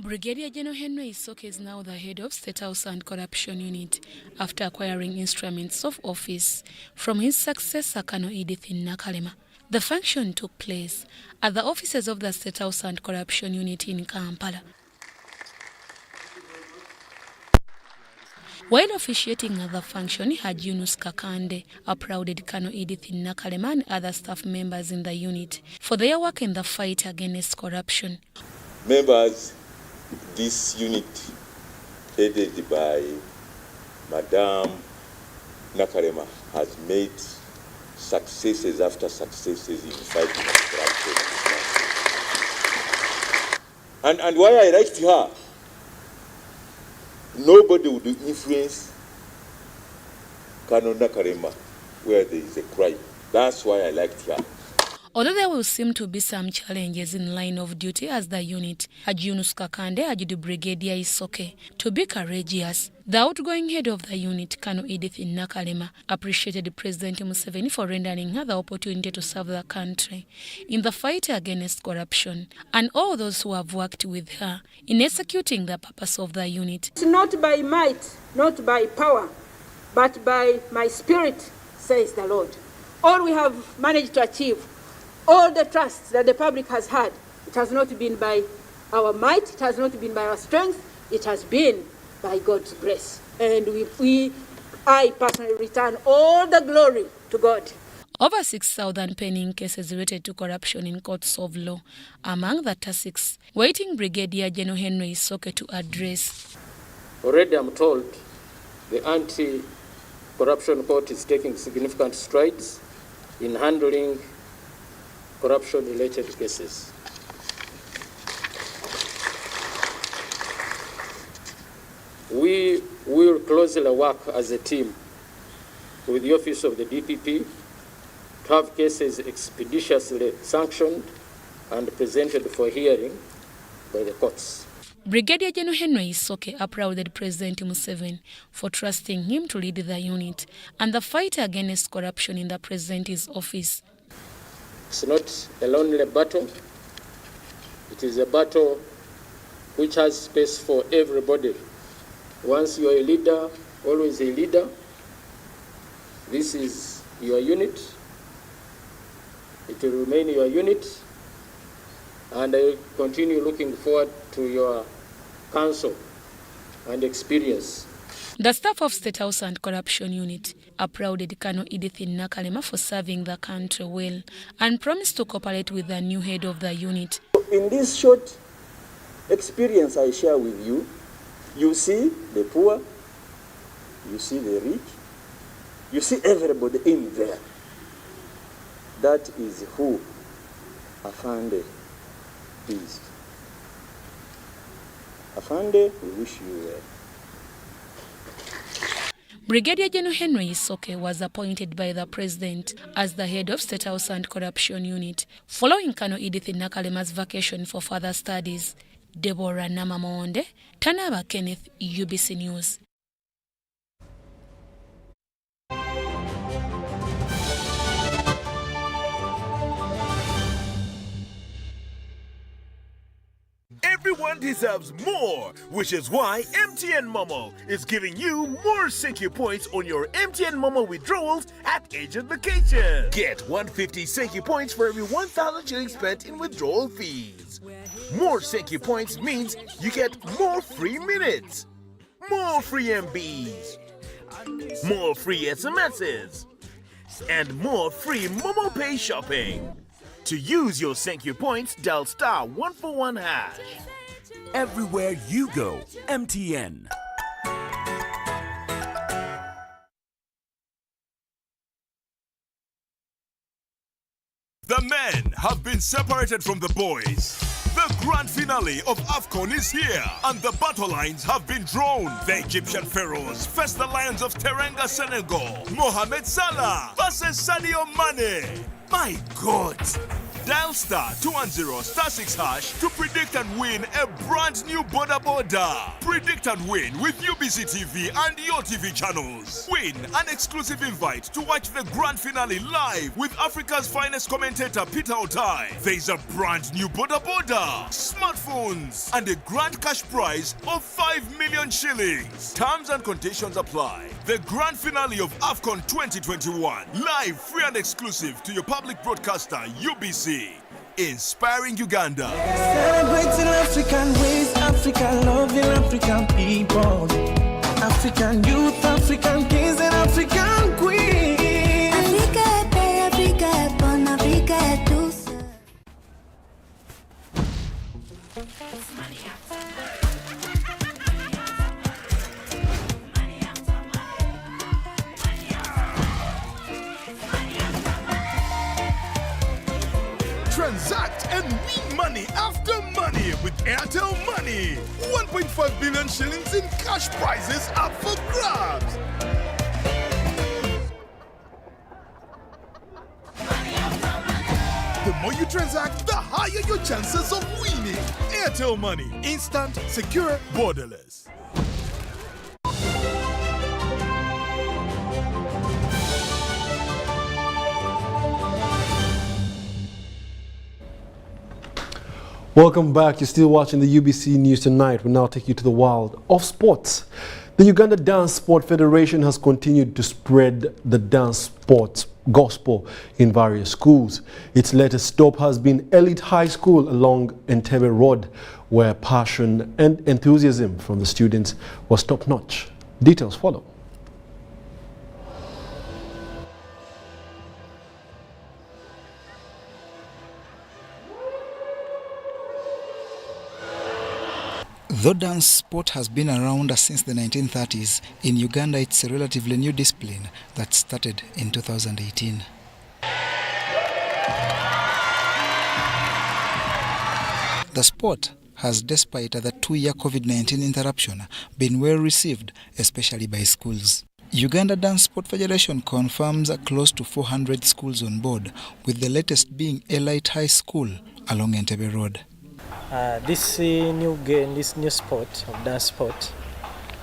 Brigadier General Henry Isoke is now the head of State House Anti-Corruption Unit after acquiring instruments of office from his successor, Colonel Edith Nakalema. The function took place at the offices of the State House Anti-Corruption Unit in Kampala. While officiating at the function, Haji Yunus Kakande applauded Colonel Edith Nakalema and other staff members in the unit for their work in the fight against corruption. Members, this unit headed by Madame Nakalema has made successes after successes in fighting corruption. And why I liked her, nobody would influence Colonel Nakalema where there is a crime. That's why I liked her. Although there will seem to be some challenges in line of duty as the unit, Haji Yunus Kakande urged Brigadier Isoke to be courageous. The outgoing head of the unit, Colonel Edith Nakalema, appreciated President Museveni for rendering her the opportunity to serve the country in the fight against corruption, and all those who have worked with her in executing the purpose of the unit. It's not by might, not by power, but by my spirit, says the Lord. All we have managed to achieve, all the trust that the public has had, it has not been by our might, it has not been by our strength, it has been by God's grace. And I personally return all the glory to God. Over 6,000 pending cases related to corruption in courts of law, among the tasks waiting Brigadier General Henry Isoke to address. Already I'm told the anti-corruption court is taking significant strides in handling corruption-related cases. We will closely work as a team with the Office of the DPP to have cases expeditiously sanctioned and presented for hearing by the courts. Brigadier General Henry Isoke applauded President Museveni for trusting him to lead the unit and the fight against corruption in the President's office. It's not a lonely battle. It is a battle which has space for everybody. Once you are a leader, always a leader. This is your unit. It will remain your unit. And I will continue looking forward to your counsel and experience. The staff of State House Anti-Corruption Unit applauded Colonel Edith Nakalema for serving the country well and promised to cooperate with the new head of the unit. In this short experience I share with you, you see the poor, you see the rich, you see everybody in there. That is who Afande is. Afande, we wish you well. Brigadier General Henry Isoke was appointed by the President as the head of State House Anti-Corruption Unit, following Colonel Edith Nakalema's vacation for further studies. Deborah Namamonde, Tanaba Kenneth, UBC News. everyone deserves more, which is why MTN Momo is giving you more Thank-You points on your MTN Momo withdrawals at agent location. Get 150 Thank-You points for every 1,000 shillings spent in withdrawal fees. More Thank-You points means you get more free minutes, more free MBs, more free SMSs, and more free Momo Pay shopping. To use your Thank-You points, dial *141#. Everywhere you go, MTN. The men have been separated from the boys. The grand finale of AFCON is here, and the battle lines have been drawn. The Egyptian Pharaohs face the Lions of Teranga, Senegal. Mohamed Salah versus Sadio Mane. My God! Dial *210*6# to predict and win a brand new Boda Boda. Predict and win with UBC TV and your TV channels. Win an exclusive invite to watch the grand finale live with Africa's finest commentator Peter Otai. There's a brand new Boda Boda, smartphones, and a grand cash prize of 5 million shillings. Terms and conditions apply. The grand finale of AFCON 2021, live, free and exclusive to your public broadcaster UBC. Inspiring Uganda. Celebrating African ways, African loving African people, African youth, African kings and African queens. Africa, born Africa, too. Transact and win money after money with Airtel Money. 1.5 billion shillings in cash prizes up for grabs. The more you transact, the higher your chances of winning. Airtel Money. Instant, secure, borderless. Welcome back. You're still watching the UBC News Tonight. We'll now take you to the world of sports. The Uganda Dance Sport Federation has continued to spread the dance sports gospel in various schools. Its latest stop has been Elite High School along Entebbe Road, where passion and enthusiasm from the students was top-notch. Details follow. Though dance sport has been around since the 1930s, in Uganda it's a relatively new discipline that started in 2018. The sport has, despite the 2-year COVID-19 interruption, been well received, especially by schools. Uganda Dance Sport Federation confirms close to 400 schools on board, with the latest being Elite High School along Entebbe Road. This new sport of dance sport,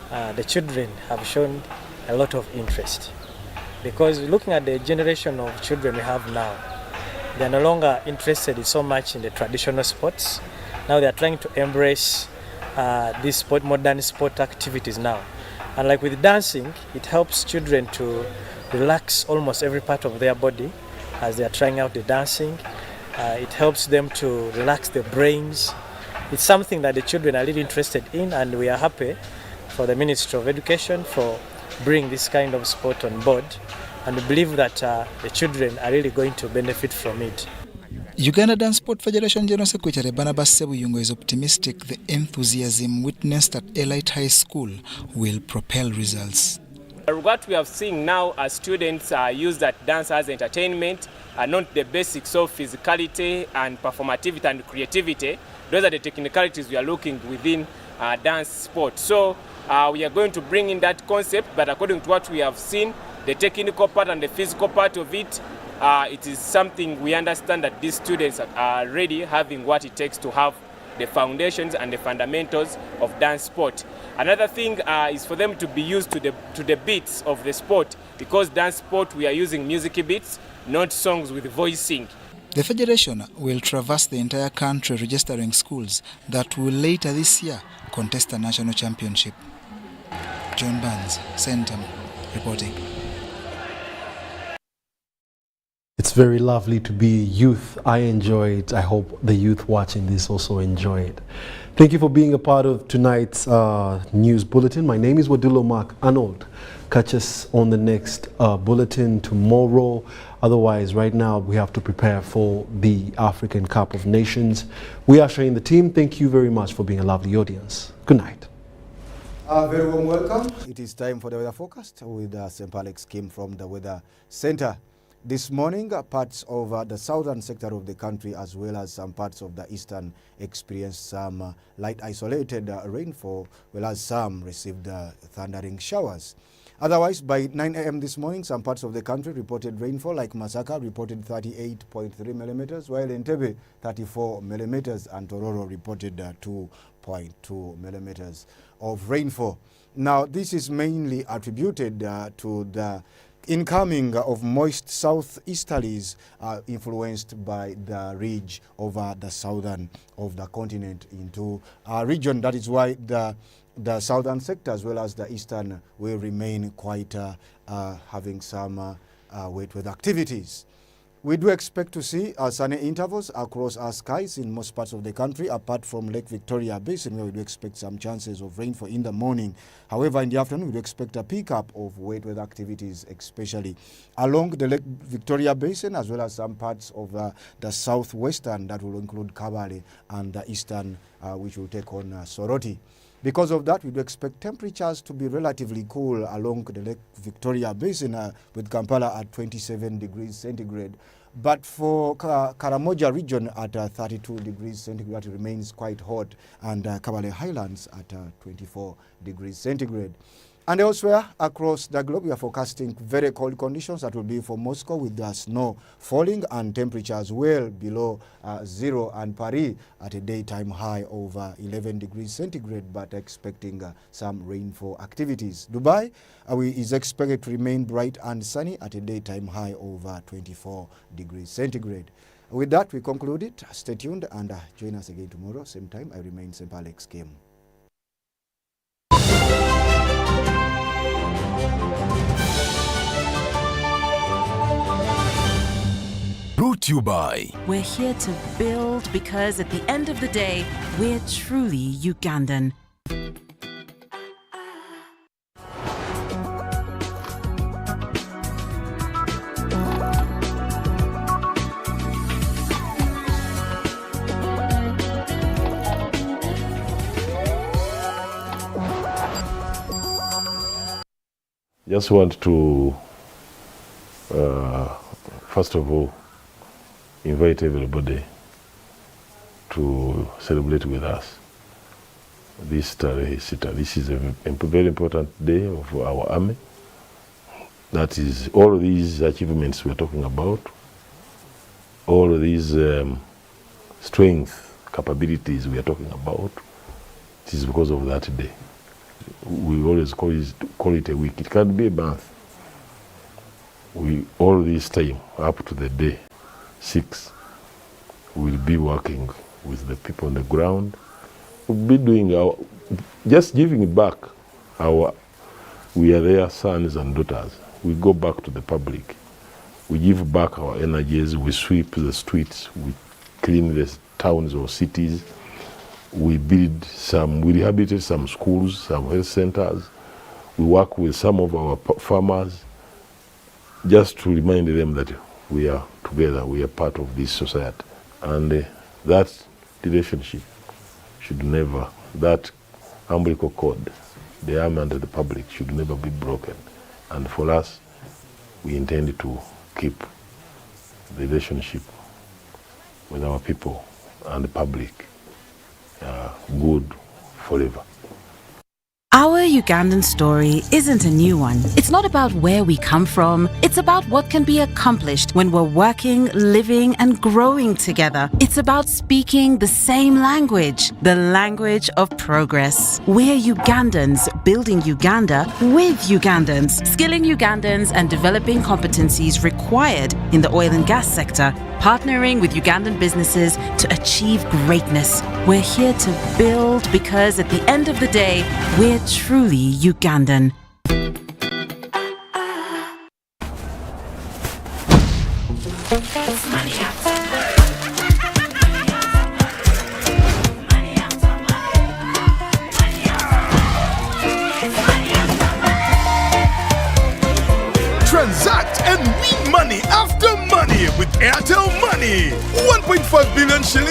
the children have shown a lot of interest, because looking at the generation of children we have now, they are no longer interested so much in the traditional sports. Now they are trying to embrace these modern sport activities now. And like with dancing, it helps children to relax almost every part of their body as they are trying out the dancing. It helps them to relax their brains. It's something that the children are really interested in, and we are happy for the Ministry of Education for bringing this kind of sport on board, and we believe that the children are really going to benefit from it. Uganda Dance Sport Federation General Secretary Barnabas Sebuyungo is optimistic the enthusiasm witnessed at Elite High School will propel results. What we have seen now as students use that dance as entertainment, not the basics of physicality and performativity and creativity. Those are the technicalities we are looking within dance sport. So we are going to bring in that concept, but according to what we have seen, the technical part and the physical part of it, it is something we understand that these students are already having what it takes to have the foundations and the fundamentals of dance sport. Another thing is for them to be used to the beats of the sport, because dance sport we are using music beats, not songs with voicing. The Federation will traverse the entire country registering schools that will later this year contest a national championship. John Barnes, Centum, reporting. It's very lovely to be youth. I enjoy it. I hope the youth watching this also enjoy it. Thank you for being a part of tonight's news bulletin. My name is Wadulo Mark Arnold. Catch us on the next bulletin tomorrow. Otherwise, right now, we have to prepare for the African Cup of Nations. We are sharing the team. Thank you very much for being a lovely audience. Good night. Very warm welcome. It is time for the weather forecast with St. Alex Kim from the Weather Center. This morning, parts of the southern sector of the country as well as some parts of the eastern experienced some light isolated rainfall, whereas some received thundering showers. Otherwise, by 9 a.m. this morning, some parts of the country reported rainfall, like Masaka reported 38.3 millimeters, while Entebbe 34 millimeters, and Tororo reported 2.2 millimeters of rainfall. Now, this is mainly attributed to the incoming of moist southeasterlies influenced by the ridge over the southern of the continent into a region. That is why the southern sector as well as the eastern will remain quite having some wet weather activities. We do expect to see sunny intervals across our skies in most parts of the country, apart from Lake Victoria Basin, where we do expect some chances of rainfall in the morning. However, in the afternoon, we do expect a pickup of wet weather activities, especially along the Lake Victoria Basin, as well as some parts of the southwestern, that will include Kabale, and the eastern, which will take on Soroti. Because of that, we do expect temperatures to be relatively cool along the Lake Victoria Basin, with Kampala at 27 degrees centigrade. But for Karamoja region at 32 degrees centigrade, it remains quite hot, and Kabale Highlands at 24 degrees centigrade. And elsewhere across the globe, we are forecasting very cold conditions that will be for Moscow, with the snow falling and temperatures well below zero, and Paris at a daytime high over 11 degrees centigrade, but expecting some rainfall activities. Dubai is expected to remain bright and sunny at a daytime high over 24 degrees centigrade. With that, we conclude it. Stay tuned and join us again tomorrow, same time. I remain St. Alex Kim. Brought to you by. We're here to build because at the end of the day, we're truly Ugandan. Just want to, first of all, invite everybody to celebrate with us this Tarehe Sita. This is a very important day of our army. That is, all these achievements we're talking about, all these strength, capabilities we are talking about, it is because of that day. We always call it a week. It can't be a month. We, all this time, up to the day 6, we'll be working with the people on the ground. We'll be doing our, just giving back we are their sons and daughters. We go back to the public. We give back our energies. We sweep the streets. We clean the towns or cities. We rehabilitate some schools, some health centers. We work with some of our farmers, just to remind them that we are together, we are part of this society. And that relationship should never, that umbilical cord, the army and the public, should never be broken. And for us, we intend to keep the relationship with our people and the public good forever. Our Ugandan story isn't a new one. It's not about where we come from. It's about what can be accomplished when we're working, living, and growing together. It's about speaking the same language, the language of progress. We're Ugandans building Uganda with Ugandans, skilling Ugandans and developing competencies required in the oil and gas sector, partnering with Ugandan businesses to achieve greatness. We're here to build because at the end of the day, we're truly Ugandan. Transact and win money after money with Airtel Money. 1.5 billion shillings